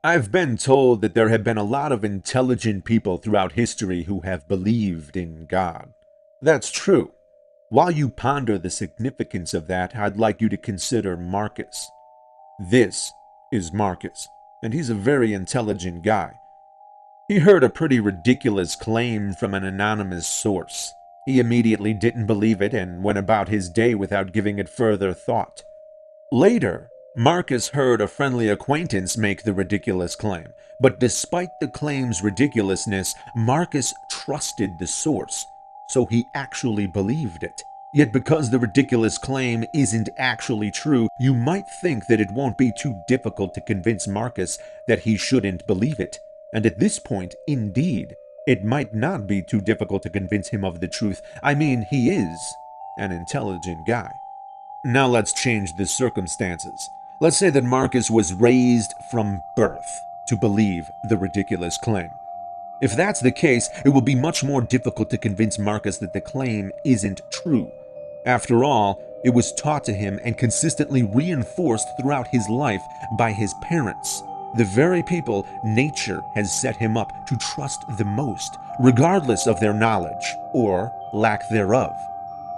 I've been told that there have been a lot of intelligent people throughout history who have believed in God. That's true. While you ponder the significance of that, I'd like you to consider Marcus. This is Marcus, and he's a very intelligent guy. He heard a pretty ridiculous claim from an anonymous source. He immediately didn't believe it and went about his day without giving it further thought. Later, Marcus heard a friendly acquaintance make the ridiculous claim, but despite the claim's ridiculousness, Marcus trusted the source, so he actually believed it. Yet because the ridiculous claim isn't actually true, you might think that it won't be too difficult to convince Marcus that he shouldn't believe it. And at this point, indeed, it might not be too difficult to convince him of the truth. I mean, he is an intelligent guy. Now let's change the circumstances. Let's say that Marcus was raised from birth to believe the ridiculous claim. If that's the case, it will be much more difficult to convince Marcus that the claim isn't true. After all, it was taught to him and consistently reinforced throughout his life by his parents, the very people nature has set him up to trust the most, regardless of their knowledge, or lack thereof,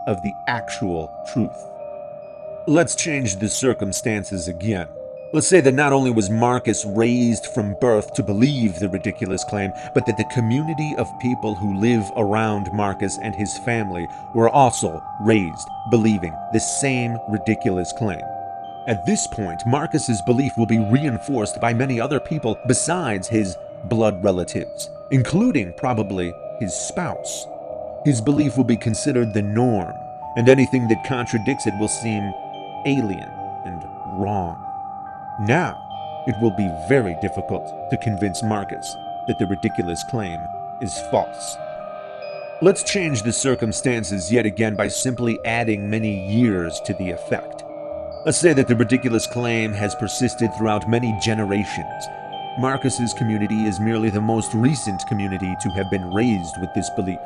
of the actual truth. Let's change the circumstances again. Let's say that not only was Marcus raised from birth to believe the ridiculous claim, but that the community of people who live around Marcus and his family were also raised believing the same ridiculous claim. At this point, Marcus's belief will be reinforced by many other people besides his blood relatives, including probably his spouse. His belief will be considered the norm, and anything that contradicts it will seem alien and wrong. Now, it will be very difficult to convince Marcus that the ridiculous claim is false. Let's change the circumstances yet again by simply adding many years to the effect. Let's say that the ridiculous claim has persisted throughout many generations. Marcus's community is merely the most recent community to have been raised with this belief.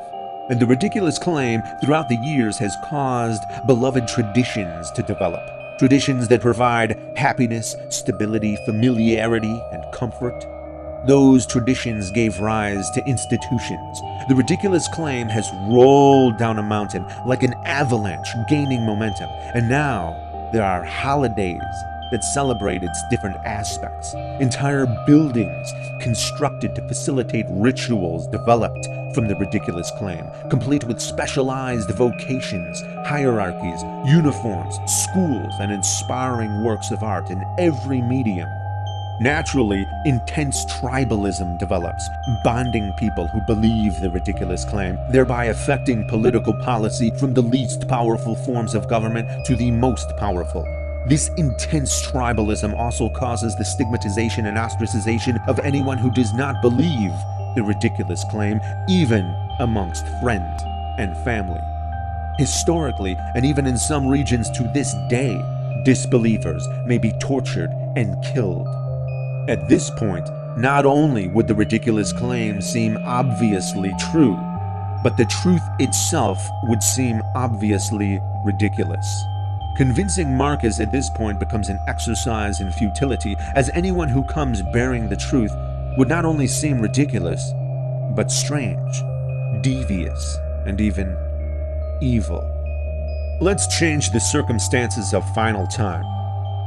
And the ridiculous claim throughout the years has caused beloved traditions to develop. Traditions that provide happiness, stability, familiarity, and comfort. Those traditions gave rise to institutions. The ridiculous claim has rolled down a mountain like an avalanche, gaining momentum. And now there are holidays that celebrate its different aspects. Entire buildings constructed to facilitate rituals developed from the ridiculous claim, complete with specialized vocations, hierarchies, uniforms, schools, and inspiring works of art in every medium. Naturally, intense tribalism develops, bonding people who believe the ridiculous claim, thereby affecting political policy from the least powerful forms of government to the most powerful. This intense tribalism also causes the stigmatization and ostracization of anyone who does not believe the ridiculous claim, even amongst friends and family. Historically, and even in some regions to this day, disbelievers may be tortured and killed. At this point, not only would the ridiculous claim seem obviously true, but the truth itself would seem obviously ridiculous. Convincing Marcus at this point becomes an exercise in futility, as anyone who comes bearing the truth would not only seem ridiculous, but strange, devious, and even evil. Let's change the circumstances a final time.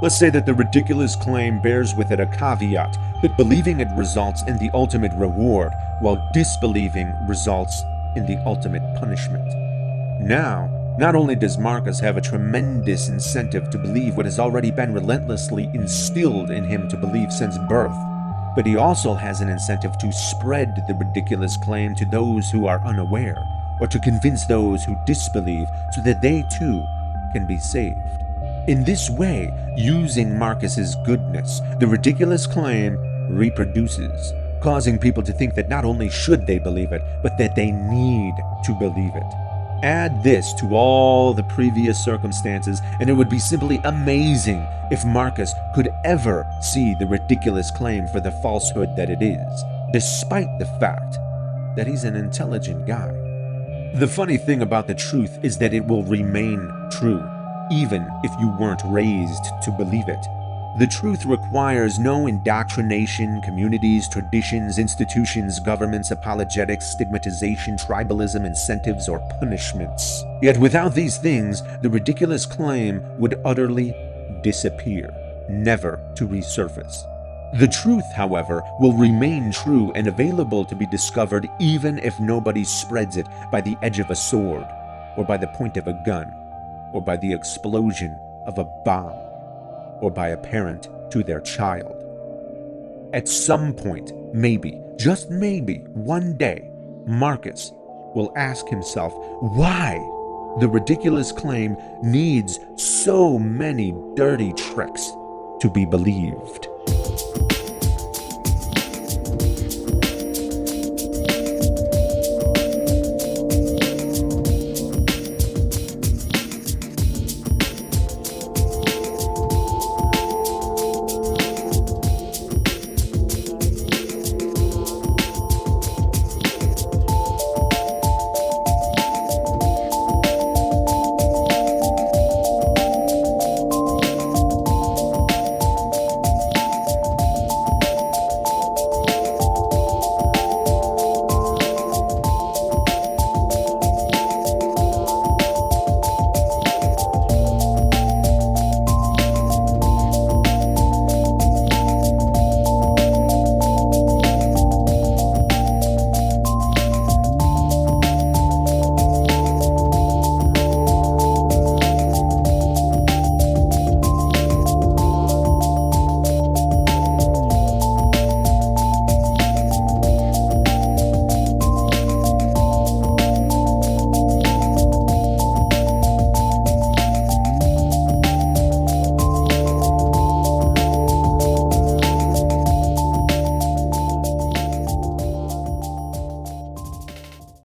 Let's say that the ridiculous claim bears with it a caveat that believing it results in the ultimate reward, while disbelieving results in the ultimate punishment. Now, not only does Marcus have a tremendous incentive to believe what has already been relentlessly instilled in him to believe since birth, but he also has an incentive to spread the ridiculous claim to those who are unaware, or to convince those who disbelieve so that they too can be saved. In this way, using Marcus's goodness, the ridiculous claim reproduces, causing people to think that not only should they believe it, but that they need to believe it. Add this to all the previous circumstances, and it would be simply amazing if Marcus could ever see the ridiculous claim for the falsehood that it is, despite the fact that he's an intelligent guy. The funny thing about the truth is that it will remain true, even if you weren't raised to believe it. The truth requires no indoctrination, communities, traditions, institutions, governments, apologetics, stigmatization, tribalism, incentives, or punishments. Yet without these things, the ridiculous claim would utterly disappear, never to resurface. The truth, however, will remain true and available to be discovered even if nobody spreads it by the edge of a sword, or by the point of a gun, or by the explosion of a bomb, or by a parent to their child. At some point, maybe, just maybe, one day, Marcus will ask himself why the ridiculous claim needs so many dirty tricks to be believed.